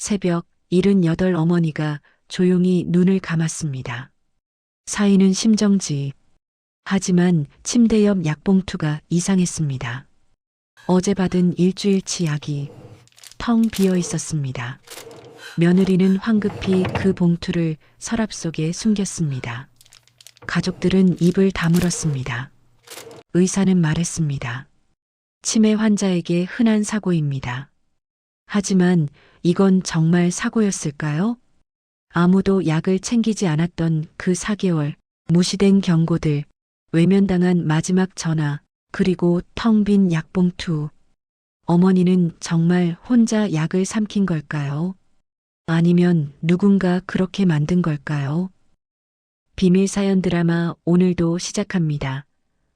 새벽 78 어머니가 조용히 눈을 감았습니다. 사인은 심정지. 하지만 침대 옆 약봉투가 이상했습니다. 어제 받은 일주일치 약이 텅 비어 있었습니다. 며느리는 황급히 그 봉투를 서랍 속에 숨겼습니다. 가족들은 입을 다물었습니다. 의사는 말했습니다. 치매 환자에게 흔한 사고입니다. 하지만 이건 정말 사고였을까요? 아무도 약을 챙기지 않았던 그 4개월, 무시된 경고들, 외면당한 마지막 전화, 그리고 텅 빈 약봉투. 어머니는 정말 혼자 약을 삼킨 걸까요? 아니면 누군가 그렇게 만든 걸까요? 비밀 사연 드라마 오늘도 시작합니다.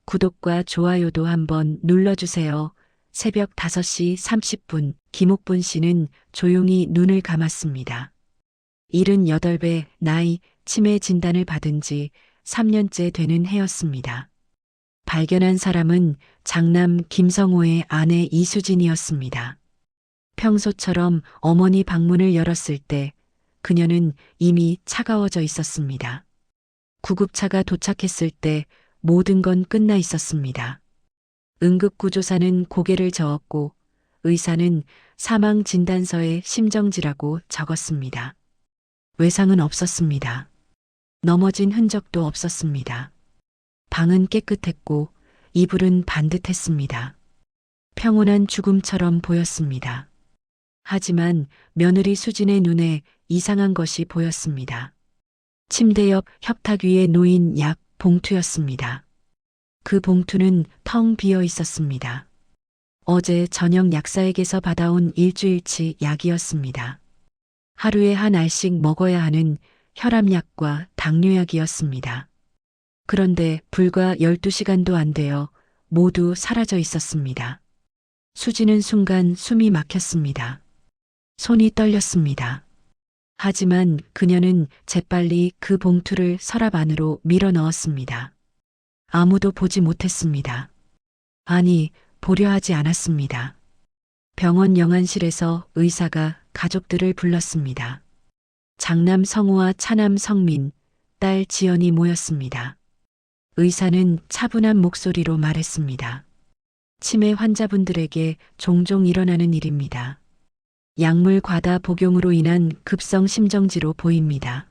구독과 좋아요도 한번 눌러주세요. 새벽 5시 30분, 김옥분 씨는 조용히 눈을 감았습니다. 78배 나이, 치매 진단을 받은 지 3년째 되는 해였습니다. 발견한 사람은 장남 김성호의 아내 이수진이었습니다. 평소처럼 어머니 방문을 열었을 때 그녀는 이미 차가워져 있었습니다. 구급차가 도착했을 때 모든 건 끝나 있었습니다. 응급구조사는 고개를 저었고 의사는 사망 진단서에 심정지라고 적었습니다. 외상은 없었습니다. 넘어진 흔적도 없었습니다. 방은 깨끗했고 이불은 반듯했습니다. 평온한 죽음처럼 보였습니다. 하지만 며느리 수진의 눈에 이상한 것이 보였습니다. 침대 옆 협탁 위에 놓인 약 봉투였습니다. 그 봉투는 텅 비어 있었습니다. 어제 저녁 약사에게서 받아온 일주일치 약이었습니다. 하루에 한 알씩 먹어야 하는 혈압약과 당뇨약이었습니다. 그런데 불과 12시간도 안 되어 모두 사라져 있었습니다. 수지는 순간 숨이 막혔습니다. 손이 떨렸습니다. 하지만 그녀는 재빨리 그 봉투를 서랍 안으로 밀어 넣었습니다. 아무도 보지 못했습니다. 아니, 보려 하지 않았습니다. 병원 영안실에서 의사가 가족들을 불렀습니다. 장남 성우와 차남 성민, 딸 지연이 모였습니다. 의사는 차분한 목소리로 말했습니다. 치매 환자분들에게 종종 일어나는 일입니다. 약물 과다 복용으로 인한 급성 심정지로 보입니다.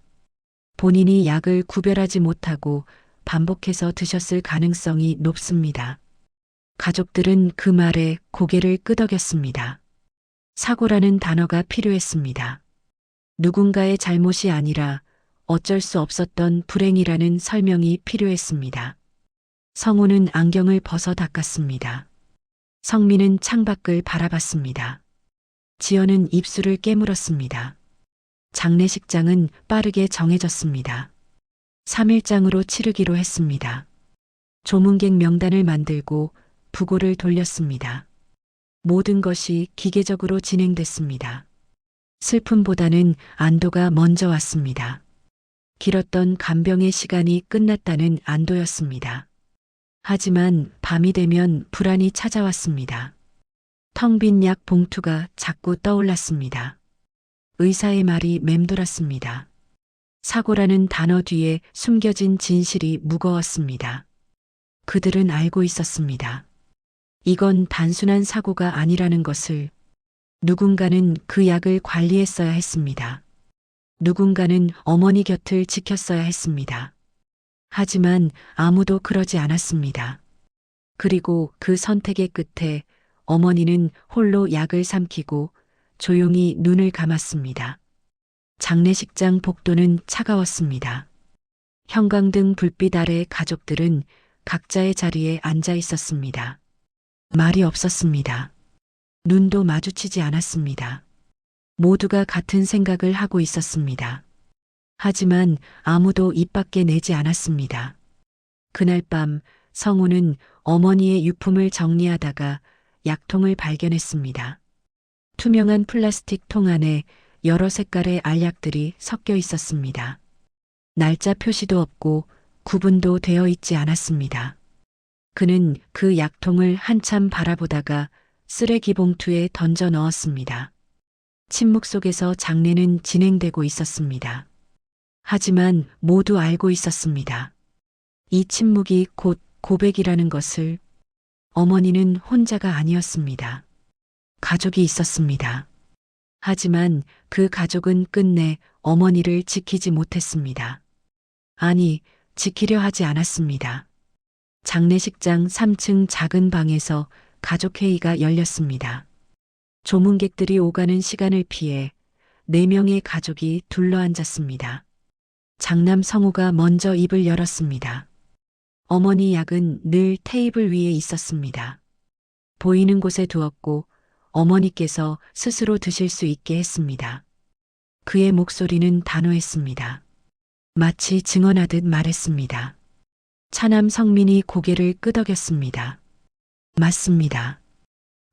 본인이 약을 구별하지 못하고 반복해서 드셨을 가능성이 높습니다. 가족들은 그 말에 고개를 끄덕였습니다. 사고라는 단어가 필요했습니다. 누군가의 잘못이 아니라 어쩔 수 없었던 불행이라는 설명이 필요했습니다. 성우는 안경을 벗어 닦았습니다. 성민은 창밖을 바라봤습니다. 지연은 입술을 깨물었습니다. 장례식장은 빠르게 정해졌습니다. 3일장으로 치르기로 했습니다. 조문객 명단을 만들고 부고를 돌렸습니다. 모든 것이 기계적으로 진행됐습니다. 슬픔보다는 안도가 먼저 왔습니다. 길었던 간병의 시간이 끝났다는 안도였습니다. 하지만 밤이 되면 불안이 찾아왔습니다. 텅 빈 약 봉투가 자꾸 떠올랐습니다. 의사의 말이 맴돌았습니다. 사고라는 단어 뒤에 숨겨진 진실이 무거웠습니다. 그들은 알고 있었습니다. 이건 단순한 사고가 아니라는 것을. 누군가는 그 약을 관리했어야 했습니다. 누군가는 어머니 곁을 지켰어야 했습니다. 하지만 아무도 그러지 않았습니다. 그리고 그 선택의 끝에 어머니는 홀로 약을 삼키고 조용히 눈을 감았습니다. 장례식장 복도는 차가웠습니다. 형광등 불빛 아래 가족들은 각자의 자리에 앉아 있었습니다. 말이 없었습니다. 눈도 마주치지 않았습니다. 모두가 같은 생각을 하고 있었습니다. 하지만 아무도 입 밖에 내지 않았습니다. 그날 밤 성우는 어머니의 유품을 정리하다가 약통을 발견했습니다. 투명한 플라스틱 통 안에 여러 색깔의 알약들이 섞여 있었습니다. 날짜 표시도 없고 구분도 되어 있지 않았습니다. 그는 그 약통을 한참 바라보다가 쓰레기 봉투에 던져 넣었습니다. 침묵 속에서 장례는 진행되고 있었습니다. 하지만 모두 알고 있었습니다. 이 침묵이 곧 고백이라는 것을. 어머니는 혼자가 아니었습니다. 가족이 있었습니다. 하지만 그 가족은 끝내 어머니를 지키지 못했습니다. 아니, 지키려 하지 않았습니다. 장례식장 3층 작은 방에서 가족회의가 열렸습니다. 조문객들이 오가는 시간을 피해 4명의 가족이 둘러앉았습니다. 장남 성우가 먼저 입을 열었습니다. 어머니 약은 늘 테이블 위에 있었습니다. 보이는 곳에 두었고 어머니께서 스스로 드실 수 있게 했습니다. 그의 목소리는 단호했습니다. 마치 증언하듯 말했습니다. 차남 성민이 고개를 끄덕였습니다. 맞습니다.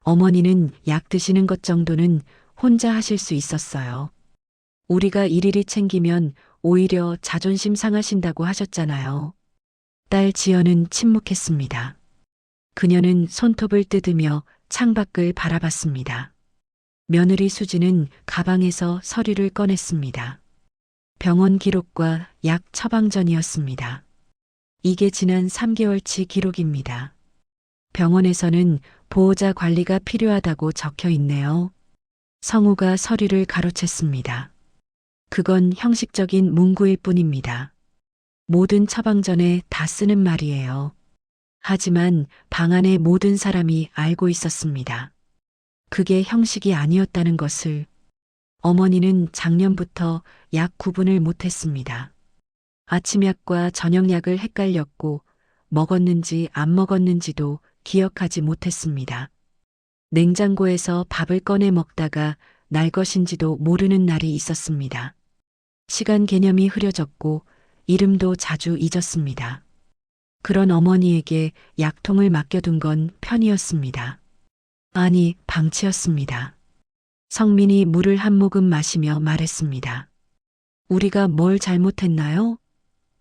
어머니는 약 드시는 것 정도는 혼자 하실 수 있었어요. 우리가 일일이 챙기면 오히려 자존심 상하신다고 하셨잖아요. 딸 지연은 침묵했습니다. 그녀는 손톱을 뜯으며 창밖을 바라봤습니다. 며느리 수지는 가방에서 서류를 꺼냈습니다. 병원 기록과 약 처방전이었습니다. 이게 지난 3개월치 기록입니다. 병원에서는 보호자 관리가 필요하다고 적혀 있네요. 성우가 서류를 가로챘습니다. 그건 형식적인 문구일 뿐입니다. 모든 처방전에 다 쓰는 말이에요. 하지만 방 안의 모든 사람이 알고 있었습니다. 그게 형식이 아니었다는 것을. 어머니는 작년부터 약 구분을 못했습니다. 아침약과 저녁약을 헷갈렸고 먹었는지 안 먹었는지도 기억하지 못했습니다. 냉장고에서 밥을 꺼내 먹다가 날 것인지도 모르는 날이 있었습니다. 시간 개념이 흐려졌고 이름도 자주 잊었습니다. 그런 어머니에게 약통을 맡겨둔 건 편이었습니다. 아니, 방치였습니다. 성민이 물을 한 모금 마시며 말했습니다. 우리가 뭘 잘못했나요?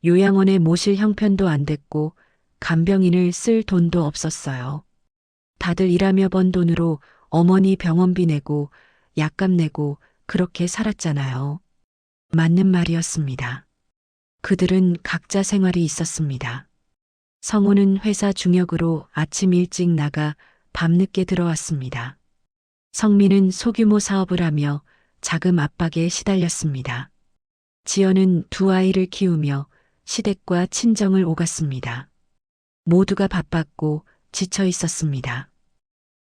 요양원에 모실 형편도 안 됐고 간병인을 쓸 돈도 없었어요. 다들 일하며 번 돈으로 어머니 병원비 내고 약값 내고 그렇게 살았잖아요. 맞는 말이었습니다. 그들은 각자 생활이 있었습니다. 성우는 회사 중역으로 아침 일찍 나가 밤늦게 들어왔습니다. 성민은 소규모 사업을 하며 자금 압박에 시달렸습니다. 지연은 2아이를 키우며 시댁과 친정을 오갔습니다. 모두가 바빴고 지쳐 있었습니다.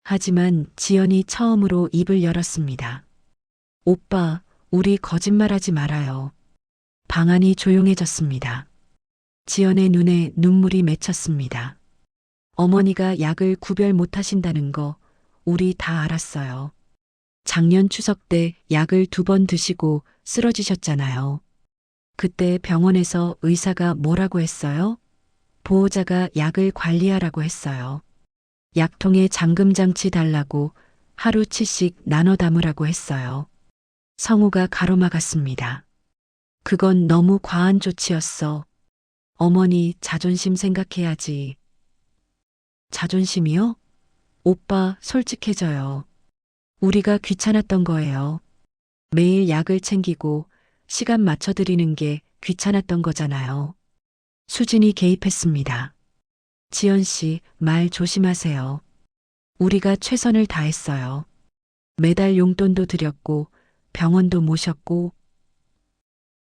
하지만 지연이 처음으로 입을 열었습니다. 오빠, 우리 거짓말하지 말아요. 방 안이 조용해졌습니다. 지연의 눈에 눈물이 맺혔습니다. 어머니가 약을 구별 못하신다는 거 우리 다 알았어요. 작년 추석 때 약을 2번 드시고 쓰러지셨잖아요. 그때 병원에서 의사가 뭐라고 했어요? 보호자가 약을 관리하라고 했어요. 약통에 잠금장치 달라고 하루치씩 나눠 담으라고 했어요. 성우가 가로막았습니다. 그건 너무 과한 조치였어. 어머니 자존심 생각해야지. 자존심이요? 오빠 솔직해져요. 우리가 귀찮았던 거예요. 매일 약을 챙기고 시간 맞춰드리는 게 귀찮았던 거잖아요. 수진이 개입했습니다. 지연 씨, 말 조심하세요. 우리가 최선을 다했어요. 매달 용돈도 드렸고 병원도 모셨고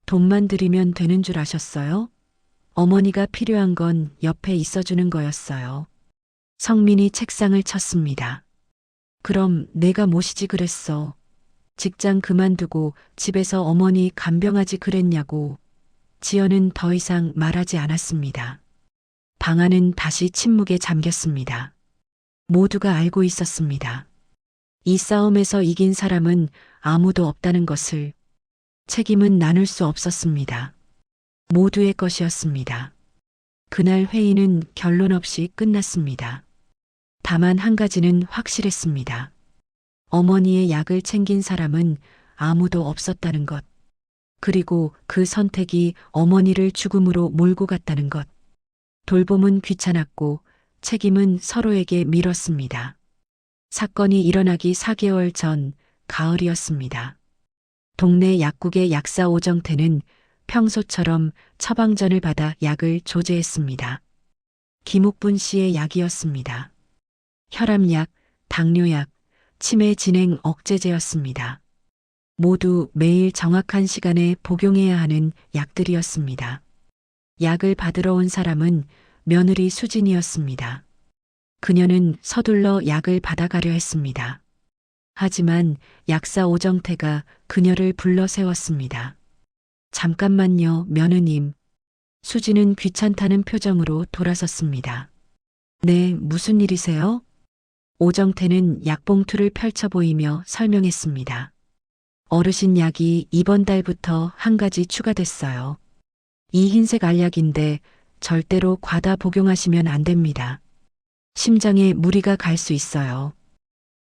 돈만 드리면 되는 줄 아셨어요? 어머니가 필요한 건 옆에 있어주는 거였어요. 성민이 책상을 쳤습니다. 그럼 내가 모시지 그랬어. 직장 그만두고 집에서 어머니 간병하지 그랬냐고. 지연은 더 이상 말하지 않았습니다. 방 안은 다시 침묵에 잠겼습니다. 모두가 알고 있었습니다. 이 싸움에서 이긴 사람은 아무도 없다는 것을. 책임은 나눌 수 없었습니다. 모두의 것이었습니다. 그날 회의는 결론 없이 끝났습니다. 다만 한 가지는 확실했습니다. 어머니의 약을 챙긴 사람은 아무도 없었다는 것. 그리고 그 선택이 어머니를 죽음으로 몰고 갔다는 것. 돌봄은 귀찮았고 책임은 서로에게 밀었습니다. 사건이 일어나기 4개월 전 가을이었습니다. 동네 약국의 약사 오정태는 평소처럼 처방전을 받아 약을 조제했습니다. 김옥분 씨의 약이었습니다. 혈압약, 당뇨약, 치매 진행 억제제였습니다. 모두 매일 정확한 시간에 복용해야 하는 약들이었습니다. 약을 받으러 온 사람은 며느리 수진이었습니다. 그녀는 서둘러 약을 받아가려 했습니다. 하지만 약사 오정태가 그녀를 불러 세웠습니다. 잠깐만요, 며느님. 수진은 귀찮다는 표정으로 돌아섰습니다. 네, 무슨 일이세요? 오정태는 약봉투를 펼쳐 보이며 설명했습니다. 어르신 약이 이번 달부터 한 가지 추가됐어요. 이 흰색 알약인데 절대로 과다 복용하시면 안 됩니다. 심장에 무리가 갈 수 있어요.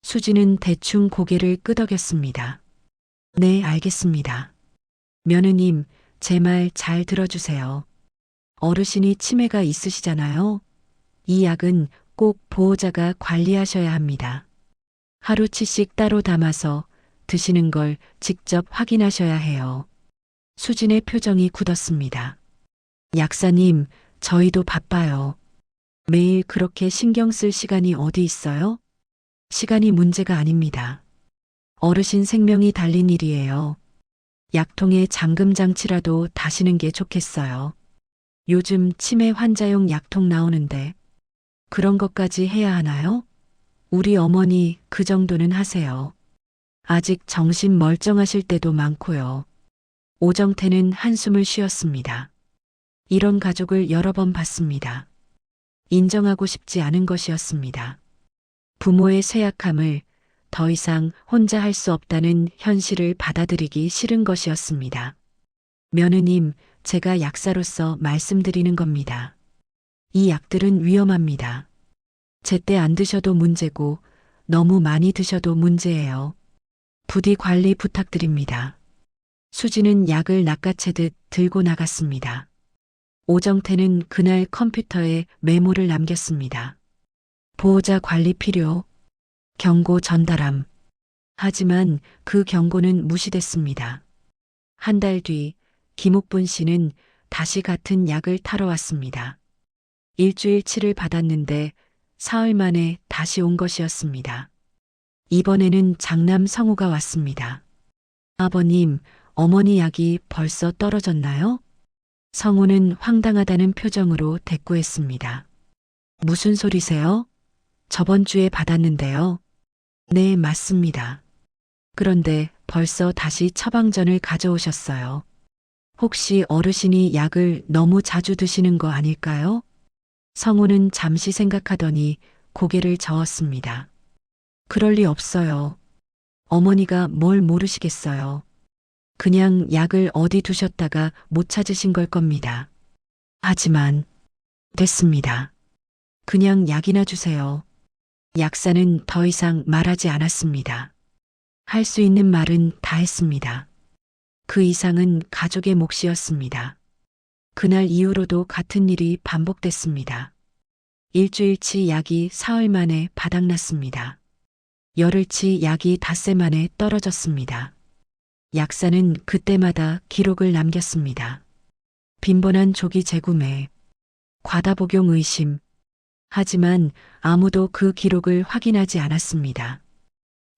수지는 대충 고개를 끄덕였습니다. 네, 알겠습니다. 며느님, 제 말 잘 들어주세요. 어르신이 치매가 있으시잖아요. 이 약은 꼭 보호자가 관리하셔야 합니다. 하루치씩 따로 담아서 드시는 걸 직접 확인하셔야 해요. 수진의 표정이 굳었습니다. 약사님, 저희도 바빠요. 매일 그렇게 신경 쓸 시간이 어디 있어요? 시간이 문제가 아닙니다. 어르신 생명이 달린 일이에요. 약통에 잠금 장치라도 다시는 게 좋겠어요. 요즘 치매 환자용 약통 나오는데 그런 것까지 해야 하나요? 우리 어머니 그 정도는 하세요. 아직 정신 멀쩡하실 때도 많고요. 오정태는 한숨을 쉬었습니다. 이런 가족을 여러 번 봤습니다. 인정하고 싶지 않은 것이었습니다. 부모의 쇠약함을 더 이상 혼자 할 수 없다는 현실을 받아들이기 싫은 것이었습니다. 며느님, 제가 약사로서 말씀드리는 겁니다. 이 약들은 위험합니다. 제때 안 드셔도 문제고 너무 많이 드셔도 문제예요. 부디 관리 부탁드립니다. 수지는 약을 낚아채듯 들고 나갔습니다. 오정태는 그날 컴퓨터에 메모를 남겼습니다. 보호자 관리 필요, 경고 전달함. 하지만 그 경고는 무시됐습니다. 한 달 뒤 김옥분 씨는 다시 같은 약을 타러 왔습니다. 일주일치를 받았는데 사흘 만에 다시 온 것이었습니다. 이번에는 장남 성우가 왔습니다. 아버님, 어머니 약이 벌써 떨어졌나요? 성우는 황당하다는 표정으로 대꾸했습니다. 무슨 소리세요? 저번 주에 받았는데요. 네, 맞습니다. 그런데 벌써 다시 처방전을 가져오셨어요. 혹시 어르신이 약을 너무 자주 드시는 거 아닐까요? 성우는 잠시 생각하더니 고개를 저었습니다. 그럴 리 없어요. 어머니가 뭘 모르시겠어요. 그냥 약을 어디 두셨다가 못 찾으신 걸 겁니다. 하지만 됐습니다. 그냥 약이나 주세요. 약사는 더 이상 말하지 않았습니다. 할 수 있는 말은 다 했습니다. 그 이상은 가족의 몫이었습니다. 그날 이후로도 같은 일이 반복됐습니다. 일주일치 약이 사흘 만에 바닥났습니다. 열흘치 약이 닷새 만에 떨어졌습니다. 약사는 그때마다 기록을 남겼습니다. 빈번한 조기 재구매, 과다 복용 의심. 하지만 아무도 그 기록을 확인하지 않았습니다.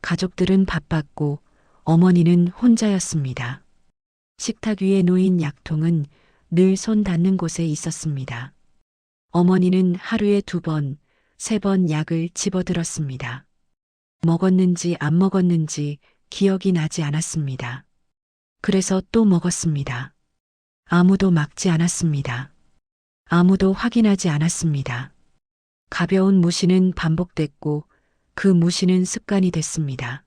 가족들은 바빴고 어머니는 혼자였습니다. 식탁 위에 놓인 약통은 늘 손 닿는 곳에 있었습니다. 어머니는 하루에 2번, 3번 약을 집어들었습니다. 먹었는지 안 먹었는지 기억이 나지 않았습니다. 그래서 또 먹었습니다. 아무도 막지 않았습니다. 아무도 확인하지 않았습니다. 가벼운 무시는 반복됐고 그 무시는 습관이 됐습니다.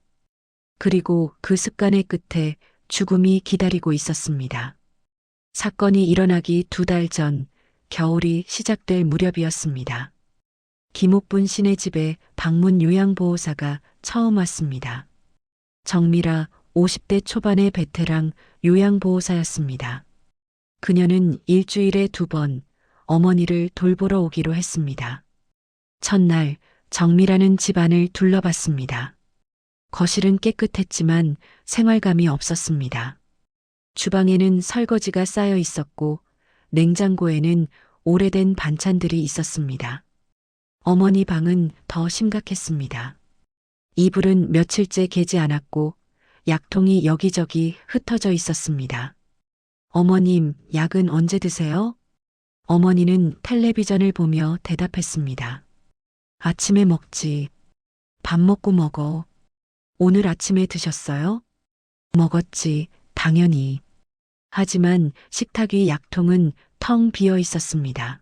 그리고 그 습관의 끝에 죽음이 기다리고 있었습니다. 사건이 일어나기 2달 전 겨울이 시작될 무렵이었습니다. 김옥분 씨네 집에 방문 요양보호사가 처음 왔습니다. 정미라 50대 초반의 베테랑 요양보호사였습니다. 그녀는 일주일에 2번 어머니를 돌보러 오기로 했습니다. 첫날 정미라는 집안을 둘러봤습니다. 거실은 깨끗했지만 생활감이 없었습니다. 주방에는 설거지가 쌓여 있었고 냉장고에는 오래된 반찬들이 있었습니다. 어머니 방은 더 심각했습니다. 이불은 며칠째 개지 않았고 약통이 여기저기 흩어져 있었습니다. 어머님, 약은 언제 드세요? 어머니는 텔레비전을 보며 대답했습니다. 아침에 먹지. 밥 먹고 먹어. 오늘 아침에 드셨어요? 먹었지, 당연히. 하지만 식탁 위 약통은 텅 비어 있었습니다.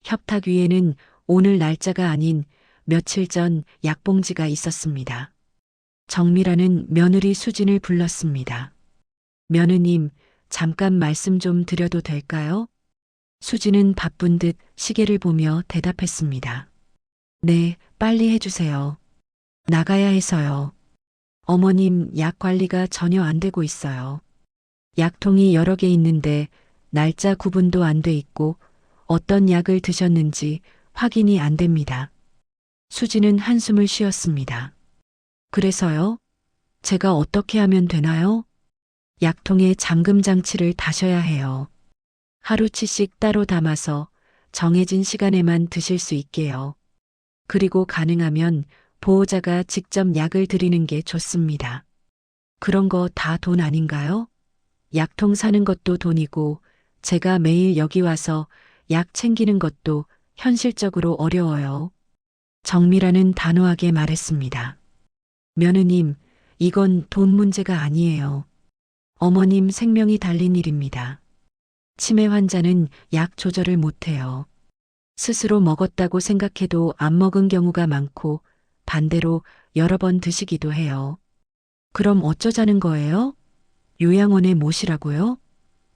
협탁 위에는 오늘 날짜가 아닌 며칠 전 약봉지가 있었습니다. 정미라는 며느리 수진을 불렀습니다. 며느님, 잠깐 말씀 좀 드려도 될까요? 수진은 바쁜 듯 시계를 보며 대답했습니다. 네, 빨리 해주세요. 나가야 해서요. 어머님, 약 관리가 전혀 안 되고 있어요. 약통이 여러 개 있는데 날짜 구분도 안 돼 있고 어떤 약을 드셨는지 확인이 안 됩니다. 수지는 한숨을 쉬었습니다. 그래서요? 제가 어떻게 하면 되나요? 약통에 잠금 장치를 다셔야 해요. 하루치씩 따로 담아서 정해진 시간에만 드실 수 있게요. 그리고 가능하면 보호자가 직접 약을 드리는 게 좋습니다. 그런 거 다 돈 아닌가요? 약통 사는 것도 돈이고 제가 매일 여기 와서 약 챙기는 것도 현실적으로 어려워요. 정미라는 단호하게 말했습니다. 며느님, 이건 돈 문제가 아니에요. 어머님 생명이 달린 일입니다. 치매 환자는 약 조절을 못해요. 스스로 먹었다고 생각해도 안 먹은 경우가 많고 반대로 여러 번 드시기도 해요. 그럼 어쩌자는 거예요? 요양원에 모시라고요?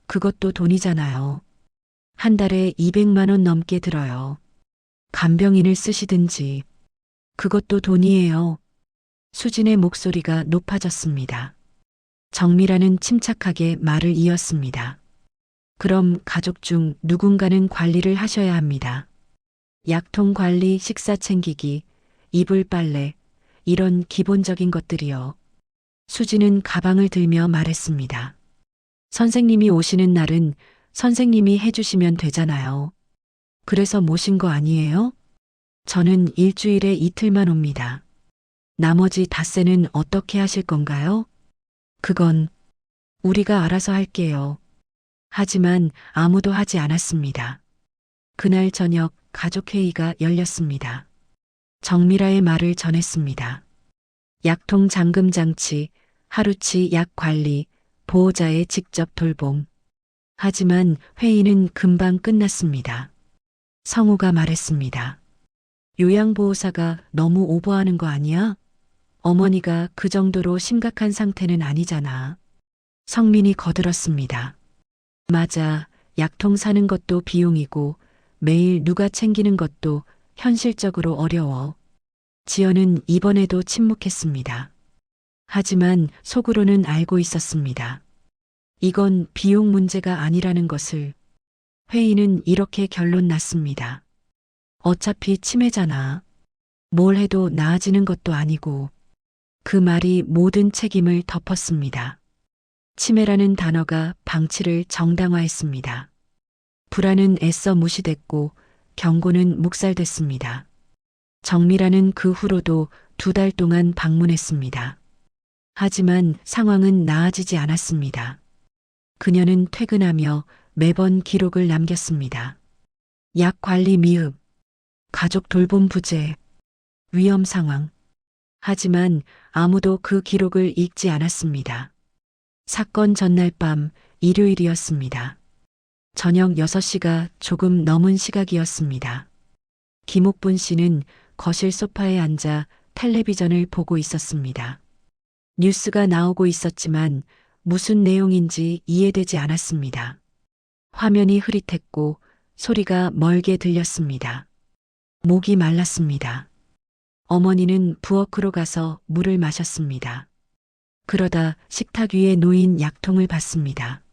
그것도 돈이잖아요. 한 달에 200만 원 넘게 들어요. 간병인을 쓰시든지. 그것도 돈이에요. 수진의 목소리가 높아졌습니다. 정미라는 침착하게 말을 이었습니다. 그럼 가족 중 누군가는 관리를 하셔야 합니다. 약통 관리, 식사 챙기기, 이불 빨래, 이런 기본적인 것들이요. 수지는 가방을 들며 말했습니다. 선생님이 오시는 날은 선생님이 해주시면 되잖아요. 그래서 모신 거 아니에요? 저는 일주일에 이틀만 옵니다. 나머지 닷새는 어떻게 하실 건가요? 그건 우리가 알아서 할게요. 하지만 아무도 하지 않았습니다. 그날 저녁 가족회의가 열렸습니다. 정미라의 말을 전했습니다. 약통 잠금 장치, 하루치 약 관리, 보호자의 직접 돌봄. 하지만 회의는 금방 끝났습니다. 성우가 말했습니다. 요양보호사가 너무 오버하는 거 아니야? 어머니가 그 정도로 심각한 상태는 아니잖아. 성민이 거들었습니다. 맞아. 약통 사는 것도 비용이고 매일 누가 챙기는 것도 현실적으로 어려워. 지연은 이번에도 침묵했습니다. 하지만 속으로는 알고 있었습니다. 이건 비용 문제가 아니라는 것을. 회의는 이렇게 결론 났습니다. 어차피 치매잖아. 뭘 해도 나아지는 것도 아니고. 그 말이 모든 책임을 덮었습니다. 치매라는 단어가 방치를 정당화했습니다. 불안은 애써 무시됐고 경고는 묵살됐습니다. 정미라는 그 후로도 2달 동안 방문했습니다. 하지만 상황은 나아지지 않았습니다. 그녀는 퇴근하며 매번 기록을 남겼습니다. 약 관리 미흡, 가족 돌봄 부재, 위험 상황. 하지만 아무도 그 기록을 읽지 않았습니다. 사건 전날 밤 일요일이었습니다. 저녁 6시가 조금 넘은 시각이었습니다. 김옥분 씨는 거실 소파에 앉아 텔레비전을 보고 있었습니다. 뉴스가 나오고 있었지만 무슨 내용인지 이해되지 않았습니다. 화면이 흐릿했고 소리가 멀게 들렸습니다. 목이 말랐습니다. 어머니는 부엌으로 가서 물을 마셨습니다. 그러다 식탁 위에 놓인 약통을 봤습니다.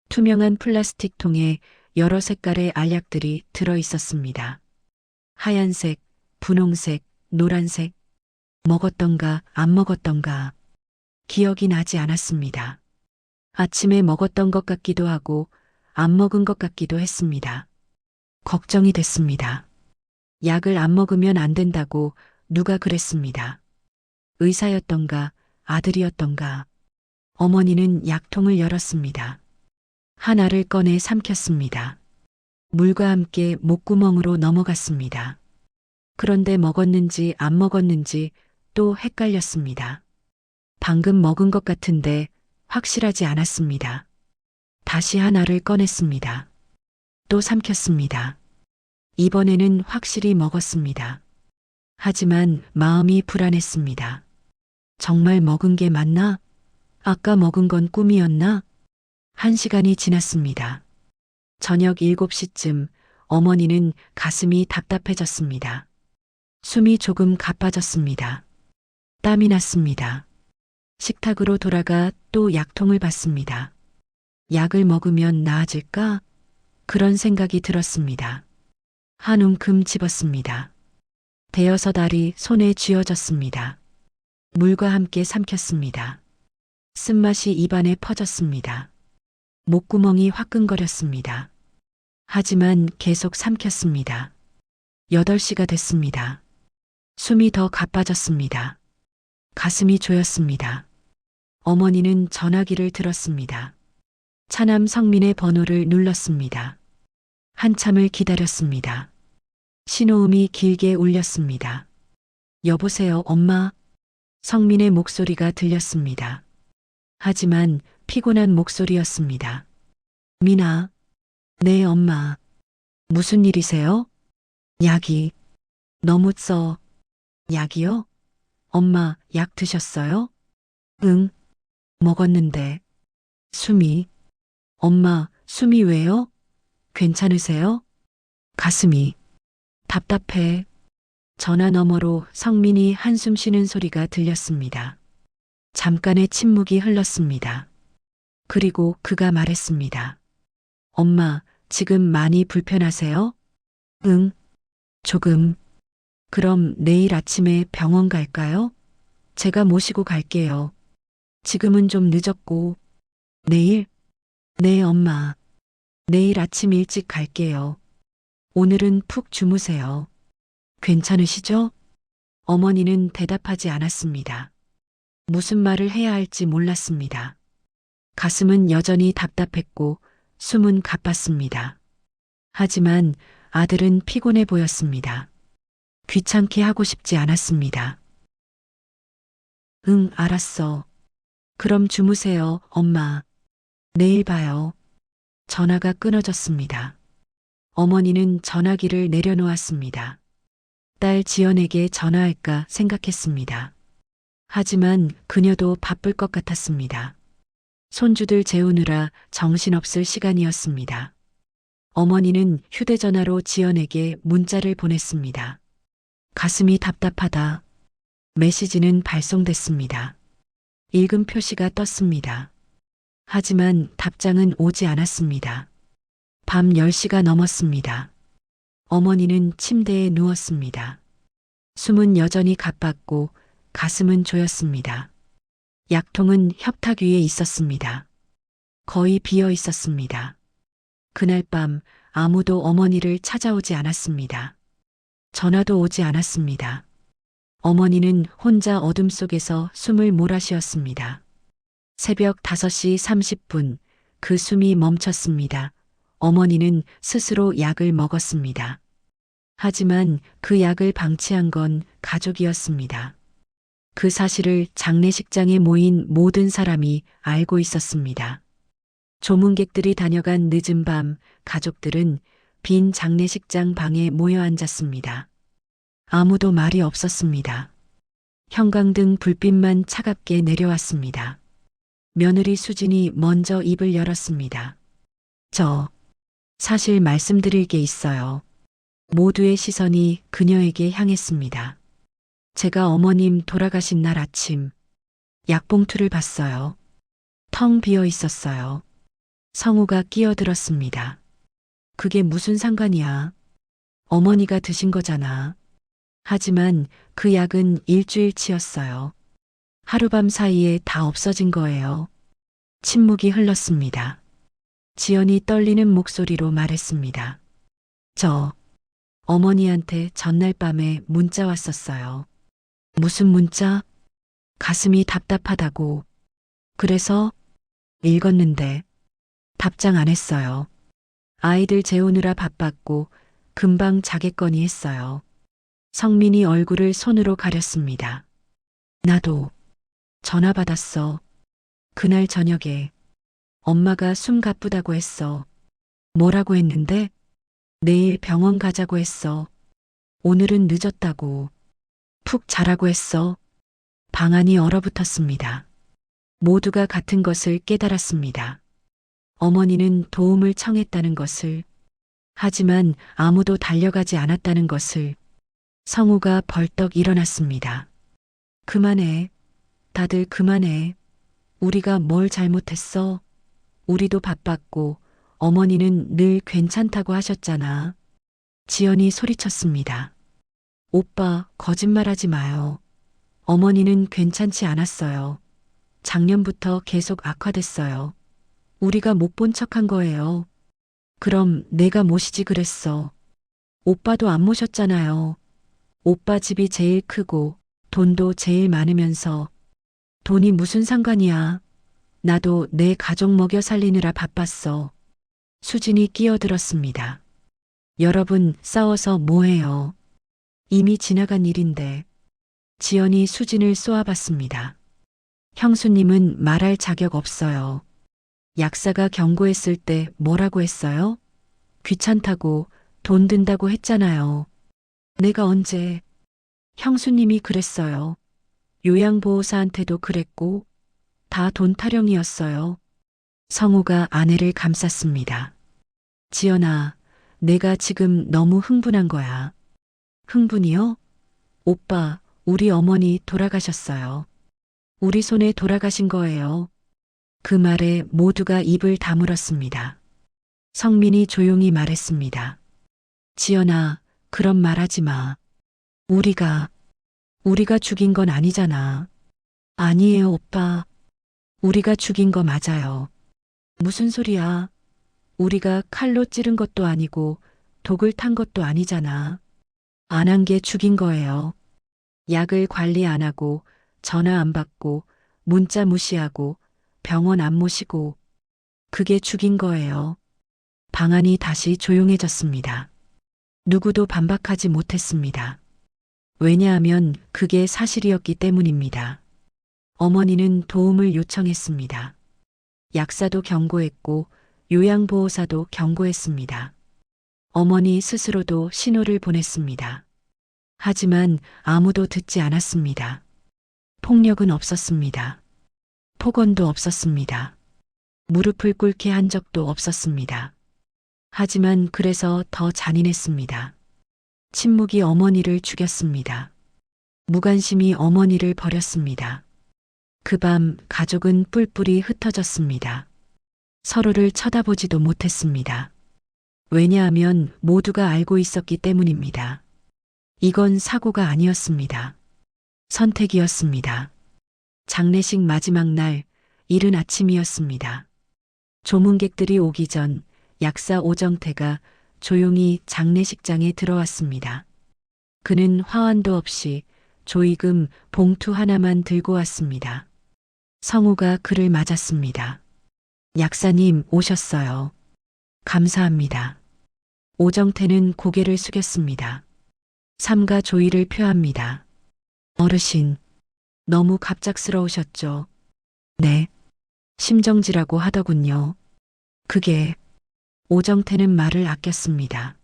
투명한 플라스틱 통에 여러 색깔의 알약들이 들어 있었습니다. 하얀색, 분홍색, 노란색. 먹었던가 안 먹었던가 기억이 나지 않았습니다. 아침에 먹었던 것 같기도 하고 안 먹은 것 같기도 했습니다. 걱정이 됐습니다. 약을 안 먹으면 안 된다고 누가 그랬습니다. 의사였던가 아들이었던가. 어머니는 약통을 열었습니다. 하나를 꺼내 삼켰습니다. 물과 함께 목구멍으로 넘어갔습니다. 그런데 먹었는지 안 먹었는지 또 헷갈렸습니다. 방금 먹은 것 같은데 확실하지 않았습니다. 다시 하나를 꺼냈습니다. 또 삼켰습니다. 이번에는 확실히 먹었습니다. 하지만 마음이 불안했습니다. 정말 먹은 게 맞나? 아까 먹은 건 꿈이었나? 1시간이 지났습니다. 저녁 7시쯤 어머니는 가슴이 답답해졌습니다. 숨이 조금 가빠졌습니다. 땀이 났습니다. 식탁으로 돌아가 또 약통을 봤습니다. 약을 먹으면 나아질까? 그런 생각이 들었습니다. 한 움큼 집었습니다. 대여섯 알이 손에 쥐어졌습니다. 물과 함께 삼켰습니다. 쓴맛이 입안에 퍼졌습니다. 목구멍이 화끈거렸습니다. 하지만 계속 삼켰습니다. 8시가 됐습니다. 숨이 더 가빠졌습니다. 가슴이 조였습니다. 어머니는 전화기를 들었습니다. 차남 성민의 번호를 눌렀습니다. 한참을 기다렸습니다. 신호음이 길게 울렸습니다. 여보세요, 엄마? 성민의 목소리가 들렸습니다. 하지만 피곤한 목소리였습니다. 미나. 네, 엄마. 무슨 일이세요? 약이 너무 써. 약이요? 엄마, 약 드셨어요? 응, 먹었는데. 숨이. 엄마, 숨이 왜요? 괜찮으세요? 가슴이 답답해. 전화 너머로 성민이 한숨 쉬는 소리가 들렸습니다. 잠깐의 침묵이 흘렀습니다. 그리고 그가 말했습니다. 엄마, 지금 많이 불편하세요? 응, 조금. 그럼 내일 아침에 병원 갈까요? 제가 모시고 갈게요. 지금은 좀 늦었고. 내일? 네, 엄마. 내일 아침 일찍 갈게요. 오늘은 푹 주무세요. 괜찮으시죠? 어머니는 대답하지 않았습니다. 무슨 말을 해야 할지 몰랐습니다. 가슴은 여전히 답답했고 숨은 가빴습니다. 하지만 아들은 피곤해 보였습니다. 귀찮게 하고 싶지 않았습니다. 응, 알았어. 그럼 주무세요, 엄마. 내일 봐요. 전화가 끊어졌습니다. 어머니는 전화기를 내려놓았습니다. 딸 지연에게 전화할까 생각했습니다. 하지만 그녀도 바쁠 것 같았습니다. 손주들 재우느라 정신없을 시간이었습니다. 어머니는 휴대전화로 지연에게 문자를 보냈습니다. 가슴이 답답하다. 메시지는 발송됐습니다. 읽음 표시가 떴습니다. 하지만 답장은 오지 않았습니다. 밤 10시가 넘었습니다. 어머니는 침대에 누웠습니다. 숨은 여전히 가빴고 가슴은 조였습니다. 약통은 협탁 위에 있었습니다. 거의 비어 있었습니다. 그날 밤 아무도 어머니를 찾아오지 않았습니다. 전화도 오지 않았습니다. 어머니는 혼자 어둠 속에서 숨을 몰아쉬었습니다. 새벽 5시 30분 그 숨이 멈췄습니다. 어머니는 스스로 약을 먹었습니다. 하지만 그 약을 방치한 건 가족이었습니다. 그 사실을 장례식장에 모인 모든 사람이 알고 있었습니다. 조문객들이 다녀간 늦은 밤 가족들은 빈 장례식장 방에 모여 앉았습니다. 아무도 말이 없었습니다. 형광등 불빛만 차갑게 내려왔습니다. 며느리 수진이 먼저 입을 열었습니다. 저 사실 말씀드릴 게 있어요. 모두의 시선이 그녀에게 향했습니다. 제가 어머님 돌아가신 날 아침 약봉투를 봤어요. 텅 비어 있었어요. 성우가 끼어들었습니다. 그게 무슨 상관이야? 어머니가 드신 거잖아. 하지만 그 약은 일주일치였어요. 하룻밤 사이에 다 없어진 거예요. 침묵이 흘렀습니다. 지연이 떨리는 목소리로 말했습니다. 저 어머니한테 전날 밤에 문자 왔었어요. 무슨 문자? 가슴이 답답하다고. 그래서 읽었는데 답장 안 했어요. 아이들 재우느라 바빴고 금방 자겠거니 했어요. 성민이 얼굴을 손으로 가렸습니다. 나도 전화 받았어. 그날 저녁에 엄마가 숨 가쁘다고 했어. 뭐라고 했는데? 내일 병원 가자고 했어. 오늘은 늦었다고. 푹 자라고 했어. 방안이 얼어붙었습니다. 모두가 같은 것을 깨달았습니다. 어머니는 도움을 청했다는 것을, 하지만 아무도 달려가지 않았다는 것을. 성우가 벌떡 일어났습니다. 그만해. 다들 그만해. 우리가 뭘 잘못했어? 우리도 바빴고 어머니는 늘 괜찮다고 하셨잖아. 지연이 소리쳤습니다. 오빠, 거짓말하지 마요. 어머니는 괜찮지 않았어요. 작년부터 계속 악화됐어요. 우리가 못 본 척한 거예요. 그럼 내가 모시지 그랬어. 오빠도 안 모셨잖아요. 오빠 집이 제일 크고 돈도 제일 많으면서. 돈이 무슨 상관이야. 나도 내 가족 먹여 살리느라 바빴어. 수진이 끼어들었습니다. 여러분 싸워서 뭐해요. 이미 지나간 일인데. 지연이 수진을 쏘아봤습니다. 형수님은 말할 자격 없어요. 약사가 경고했을 때 뭐라고 했어요? 귀찮다고 돈 든다고 했잖아요. 내가 언제? 형수님이 그랬어요. 요양보호사한테도 그랬고 다 돈 타령이었어요. 성우가 아내를 감쌌습니다. 지연아, 내가 지금 너무 흥분한 거야. 흥분이요? 오빠, 우리 어머니 돌아가셨어요. 우리 손에 돌아가신 거예요. 그 말에 모두가 입을 다물었습니다. 성민이 조용히 말했습니다. 지연아, 그런 말 하지 마. 우리가 죽인 건 아니잖아. 아니에요, 오빠. 우리가 죽인 거 맞아요. 무슨 소리야. 우리가 칼로 찌른 것도 아니고 독을 탄 것도 아니잖아. 안 한 게 죽인 거예요. 약을 관리 안 하고 전화 안 받고 문자 무시하고 병원 안 모시고 그게 죽인 거예요. 방안이 다시 조용해졌습니다. 누구도 반박하지 못했습니다. 왜냐하면 그게 사실이었기 때문입니다. 어머니는 도움을 요청했습니다. 약사도 경고했고 요양보호사도 경고했습니다. 어머니 스스로도 신호를 보냈습니다. 하지만 아무도 듣지 않았습니다. 폭력은 없었습니다. 폭언도 없었습니다. 무릎을 꿇게 한 적도 없었습니다. 하지만 그래서 더 잔인했습니다. 침묵이 어머니를 죽였습니다. 무관심이 어머니를 버렸습니다. 그 밤 가족은 뿔뿔이 흩어졌습니다. 서로를 쳐다보지도 못했습니다. 왜냐하면 모두가 알고 있었기 때문입니다. 이건 사고가 아니었습니다. 선택이었습니다. 장례식 마지막 날, 이른 아침이었습니다. 조문객들이 오기 전 약사 오정태가 조용히 장례식장에 들어왔습니다. 그는 화환도 없이 조의금 봉투 하나만 들고 왔습니다. 성우가 그를 맞았습니다. 약사님 오셨어요. 감사합니다. 오정태는 고개를 숙였습니다. 삼가 조의를 표합니다. 어르신, 너무 갑작스러우셨죠? 네. 심정지라고 하더군요. 그게 오정태는 말을 아꼈습니다.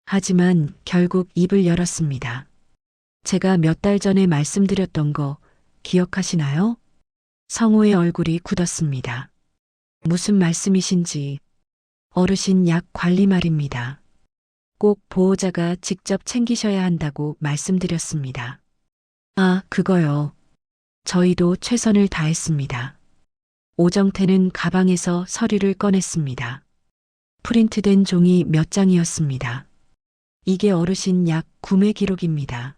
하지만 결국 입을 열었습니다. 제가 몇 달 전에 말씀드렸던 거 기억하시나요? 성우의 얼굴이 굳었습니다. 무슨 말씀이신지. 어르신 약 관리 말입니다. 꼭 보호자가 직접 챙기셔야 한다고 말씀드렸습니다. 아, 그거요. 저희도 최선을 다했습니다. 오정태는 가방에서 서류를 꺼냈습니다. 프린트된 종이 몇 장이었습니다. 이게 어르신 약 구매 기록입니다.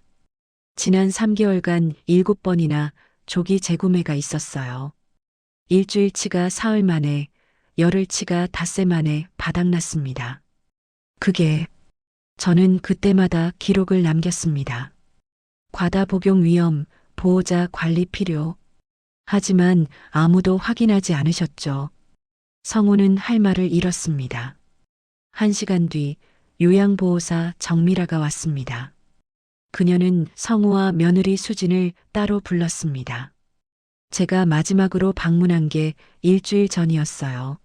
지난 3개월간 7번이나 조기 재구매가 있었어요. 일주일치가 사흘 만에, 열흘치가 닷새 만에 바닥났습니다. 저는 그때마다 기록을 남겼습니다. 과다 복용 위험, 보호자 관리 필요. 하지만 아무도 확인하지 않으셨죠. 성우는 할 말을 잃었습니다. 1시간 뒤 요양보호사 정미라가 왔습니다. 그녀는 성우와 며느리 수진을 따로 불렀습니다. 제가 마지막으로 방문한 게 일주일 전이었어요.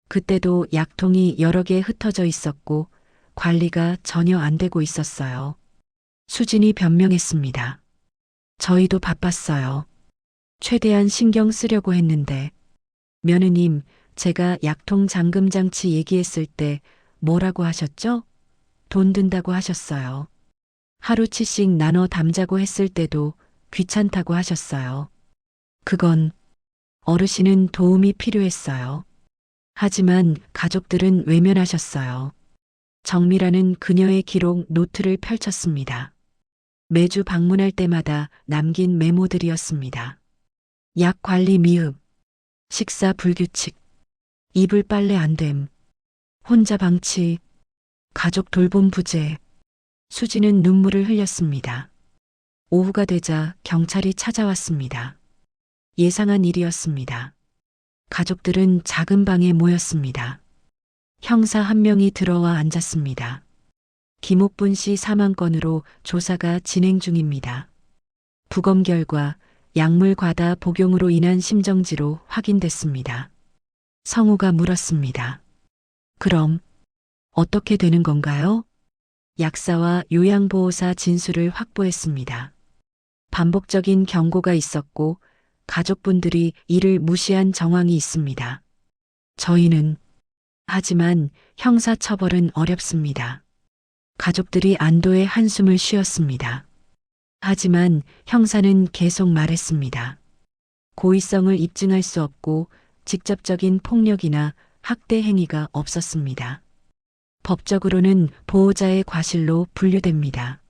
그때도 약통이 여러 개 흩어져 있었고 관리가 전혀 안 되고 있었어요. 수진이 변명했습니다. 저희도 바빴어요. 최대한 신경 쓰려고 했는데. 며느님, 제가 약통 잠금 장치 얘기했을 때 뭐라고 하셨죠? 돈 든다고 하셨어요. 하루치씩 나눠 담자고 했을 때도 귀찮다고 하셨어요. 그건 어르신은 도움이 필요했어요. 하지만 가족들은 외면하셨어요. 정미라는 그녀의 기록 노트를 펼쳤습니다. 매주 방문할 때마다 남긴 메모들이었습니다. 약 관리 미흡, 식사 불규칙, 이불 빨래 안 됨, 혼자 방치, 가족 돌봄 부재. 수지는 눈물을 흘렸습니다. 오후가 되자 경찰이 찾아왔습니다. 예상한 일이었습니다. 가족들은 작은 방에 모였습니다. 형사 한 명이 들어와 앉았습니다. 김옥분 씨 사망 건으로 조사가 진행 중입니다. 부검 결과 약물 과다 복용으로 인한 심정지로 확인됐습니다. 성우가 물었습니다. 그럼 어떻게 되는 건가요? 약사와 요양보호사 진술을 확보했습니다. 반복적인 경고가 있었고 가족분들이 이를 무시한 정황이 있습니다. 하지만 형사처벌은 어렵습니다. 가족들이 안도의 한숨을 쉬었습니다. 하지만 형사는 계속 말했습니다. 고의성을 입증할 수 없고 직접적인 폭력이나 학대 행위가 없었습니다. 법적으로는 보호자의 과실로 분류됩니다.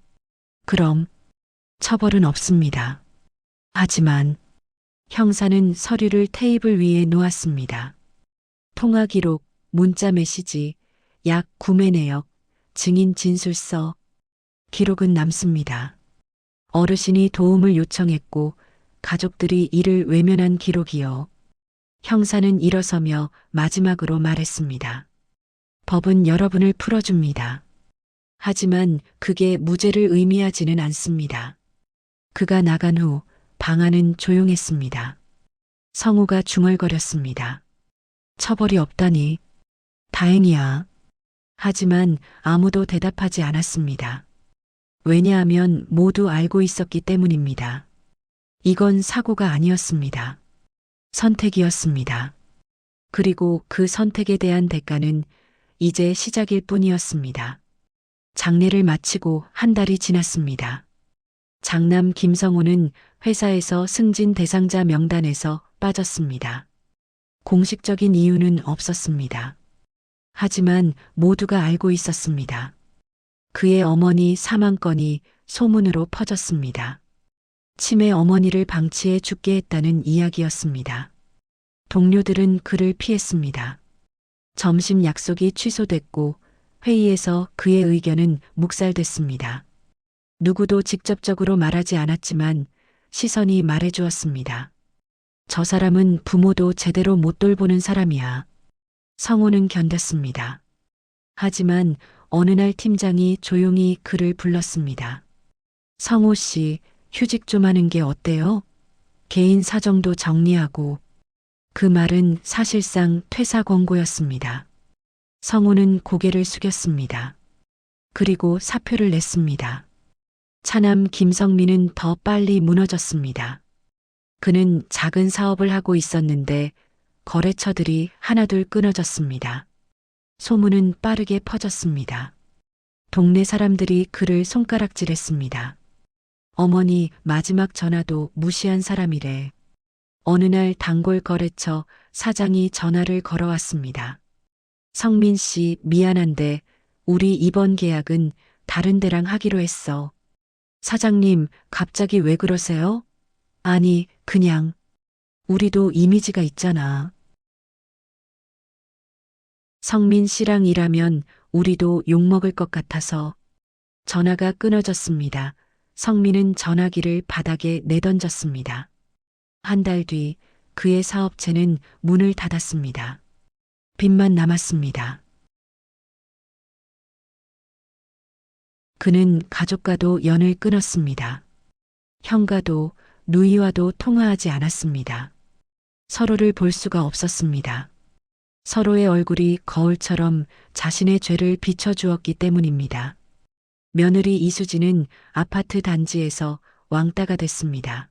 그럼 처벌은 없습니다. 하지만 형사는 서류를 테이블 위에 놓았습니다. 통화 기록, 문자 메시지, 약 구매 내역, 증인 진술서, 기록은 남습니다. 어르신이 도움을 요청했고 가족들이 이를 외면한 기록이요. 형사는 일어서며 마지막으로 말했습니다. 법은 여러분을 풀어줍니다. 하지만 그게 무죄를 의미하지는 않습니다. 그가 나간 후 방 안은 조용했습니다. 성우가 중얼거렸습니다. 처벌이 없다니 다행이야. 하지만 아무도 대답하지 않았습니다. 왜냐하면 모두 알고 있었기 때문입니다. 이건 사고가 아니었습니다. 선택이었습니다. 그리고 그 선택에 대한 대가는 이제 시작일 뿐이었습니다. 장례를 마치고 한 달이 지났습니다. 장남 김성호는 회사에서 승진 대상자 명단에서 빠졌습니다. 공식적인 이유는 없었습니다. 하지만 모두가 알고 있었습니다. 그의 어머니 사망 건이 소문으로 퍼졌습니다. 치매 어머니를 방치해 죽게 했다는 이야기였습니다. 동료들은 그를 피했습니다. 점심 약속이 취소됐고 회의에서 그의 의견은 묵살됐습니다. 누구도 직접적으로 말하지 않았지만 시선이 말해주었습니다. 저 사람은 부모도 제대로 못 돌보는 사람이야. 성호는 견뎠습니다. 하지만 어느 날 팀장이 조용히 그를 불렀습니다. 성호 씨, 휴직 좀 하는 게 어때요? 개인 사정도 정리하고. 그 말은 사실상 퇴사 권고였습니다. 성호는 고개를 숙였습니다. 그리고 사표를 냈습니다. 차남 김성민은 더 빨리 무너졌습니다. 그는 작은 사업을 하고 있었는데 거래처들이 하나둘 끊어졌습니다. 소문은 빠르게 퍼졌습니다. 동네 사람들이 그를 손가락질했습니다. 어머니 마지막 전화도 무시한 사람이래. 어느 날 단골 거래처 사장이 전화를 걸어왔습니다. 성민 씨, 미안한데 우리 이번 계약은 다른 데랑 하기로 했어. 사장님, 갑자기 왜 그러세요? 아니, 그냥, 우리도 이미지가 있잖아. 성민 씨랑 일하면 우리도 욕먹을 것 같아서 전화가 끊어졌습니다. 성민은 전화기를 바닥에 내던졌습니다. 한 달 뒤 그의 사업체는 문을 닫았습니다. 빚만 남았습니다. 그는 가족과도 연을 끊었습니다. 형과도 누이와도 통화하지 않았습니다. 서로를 볼 수가 없었습니다. 서로의 얼굴이 거울처럼 자신의 죄를 비춰주었기 때문입니다. 며느리 이수진은 아파트 단지에서 왕따가 됐습니다.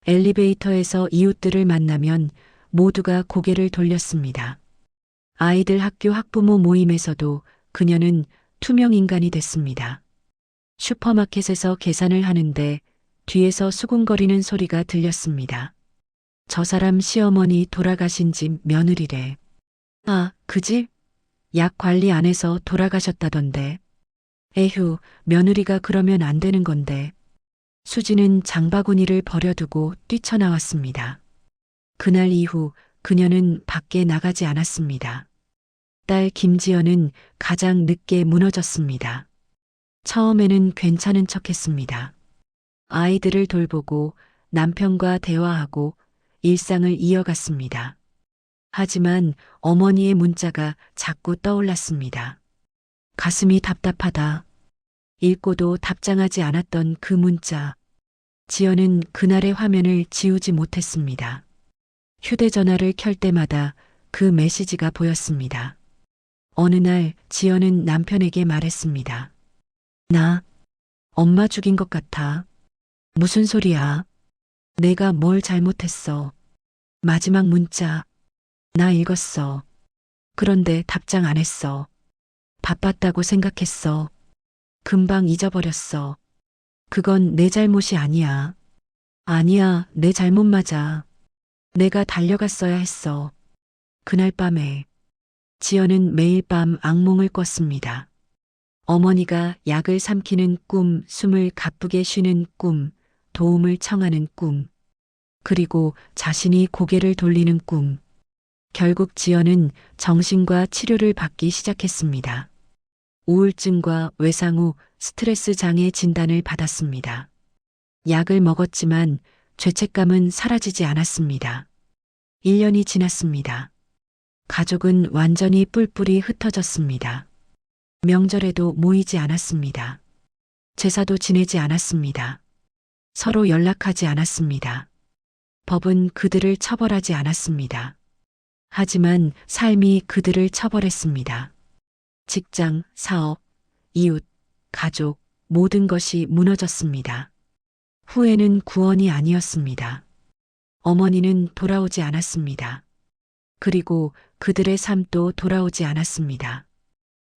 엘리베이터에서 이웃들을 만나면 모두가 고개를 돌렸습니다. 아이들 학교 학부모 모임에서도 그녀는 투명 인간이 됐습니다. 슈퍼마켓에서 계산을 하는데 뒤에서 수군거리는 소리가 들렸습니다. 저 사람 시어머니 돌아가신 집 며느리래. 아, 그지? 약 관리 안 해서 돌아가셨다던데. 에휴, 며느리가 그러면 안 되는 건데. 수지는 장바구니를 버려두고 뛰쳐나왔습니다. 그날 이후 그녀는 밖에 나가지 않았습니다. 딸 김지연은 가장 늦게 무너졌습니다. 처음에는 괜찮은 척했습니다. 아이들을 돌보고 남편과 대화하고 일상을 이어갔습니다. 하지만 어머니의 문자가 자꾸 떠올랐습니다. 가슴이 답답하다. 읽고도 답장하지 않았던 그 문자. 지연은 그날의 화면을 지우지 못했습니다. 휴대전화를 켤 때마다 그 메시지가 보였습니다. 어느 날 지연은 남편에게 말했습니다. 나 엄마 죽인 것 같아. 무슨 소리야? 내가 뭘 잘못했어. 마지막 문자. 나 읽었어. 그런데 답장 안 했어. 바빴다고 생각했어. 금방 잊어버렸어. 그건 내 잘못이 아니야. 아니야, 내 잘못 맞아. 내가 달려갔어야 했어. 그날 밤에 지연은 매일 밤 악몽을 꿨습니다. 어머니가 약을 삼키는 꿈, 숨을 가쁘게 쉬는 꿈, 도움을 청하는 꿈, 그리고 자신이 고개를 돌리는 꿈. 결국 지연은 정신과 치료를 받기 시작했습니다. 우울증과 외상 후 스트레스 장애 진단을 받았습니다. 약을 먹었지만 죄책감은 사라지지 않았습니다. 1년이 지났습니다. 가족은 완전히 뿔뿔이 흩어졌습니다. 명절에도 모이지 않았습니다. 제사도 지내지 않았습니다. 서로 연락하지 않았습니다. 법은 그들을 처벌하지 않았습니다. 하지만 삶이 그들을 처벌했습니다. 직장, 사업, 이웃, 가족, 모든 것이 무너졌습니다. 후회는 구원이 아니었습니다. 어머니는 돌아오지 않았습니다. 그리고 그들의 삶도 돌아오지 않았습니다.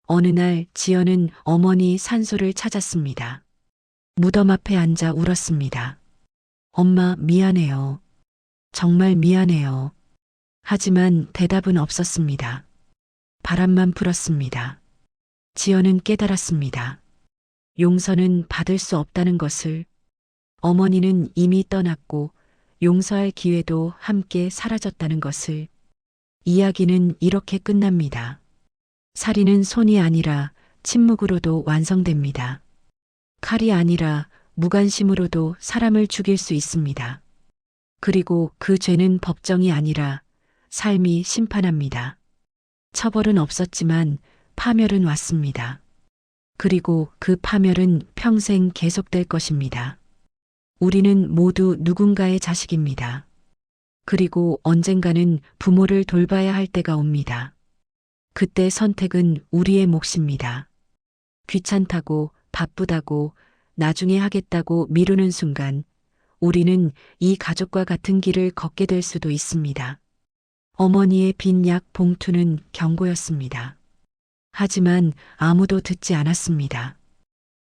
어느 날 지연은 어머니 산소를 찾았습니다. 무덤 앞에 앉아 울었습니다. 엄마, 미안해요. 정말 미안해요. 하지만 대답은 없었습니다. 바람만 불었습니다. 지연은 깨달았습니다. 용서는 받을 수 없다는 것을. 어머니는 이미 떠났고 용서할 기회도 함께 사라졌다는 것을. 이야기는 이렇게 끝납니다. 살인은 손이 아니라 침묵으로도 완성됩니다. 칼이 아니라 무관심으로도 사람을 죽일 수 있습니다. 그리고 그 죄는 법정이 아니라 삶이 심판합니다. 처벌은 없었지만 파멸은 왔습니다. 그리고 그 파멸은 평생 계속될 것입니다. 우리는 모두 누군가의 자식입니다. 그리고 언젠가는 부모를 돌봐야 할 때가 옵니다. 그때 선택은 우리의 몫입니다. 귀찮다고, 바쁘다고, 나중에 하겠다고 미루는 순간 우리는 이 가족과 같은 길을 걷게 될 수도 있습니다. 어머니의 빈 약 봉투는 경고였습니다. 하지만 아무도 듣지 않았습니다.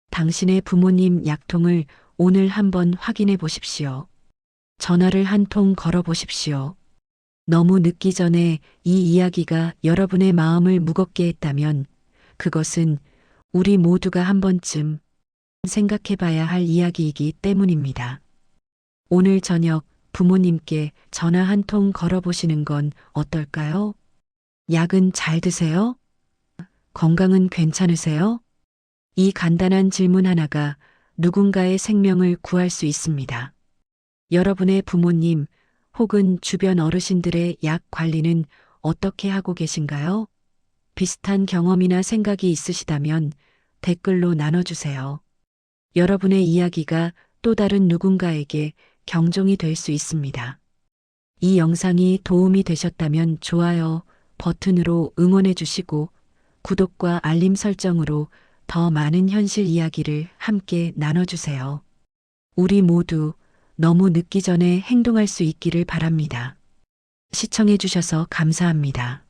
당신의 부모님 약통을 오늘 한번 확인해 보십시오. 전화를 한 통 걸어 보십시오. 너무 늦기 전에 이 이야기가 여러분의 마음을 무겁게 했다면 그것은 우리 모두가 한 번쯤 생각해 봐야 할 이야기이기 때문입니다. 오늘 저녁 부모님께 전화 한 통 걸어보시는 건 어떨까요? 약은 잘 드세요? 건강은 괜찮으세요? 이 간단한 질문 하나가 누군가의 생명을 구할 수 있습니다. 여러분의 부모님 혹은 주변 어르신들의 약 관리는 어떻게 하고 계신가요? 비슷한 경험이나 생각이 있으시다면 댓글로 나눠주세요. 여러분의 이야기가 또 다른 누군가에게 경종이 될 수 있습니다. 이 영상이 도움이 되셨다면 좋아요 버튼으로 응원해 주시고 구독과 알림 설정으로 더 많은 현실 이야기를 함께 나눠주세요. 우리 모두 너무 늦기 전에 행동할 수 있기를 바랍니다. 시청해 주셔서 감사합니다.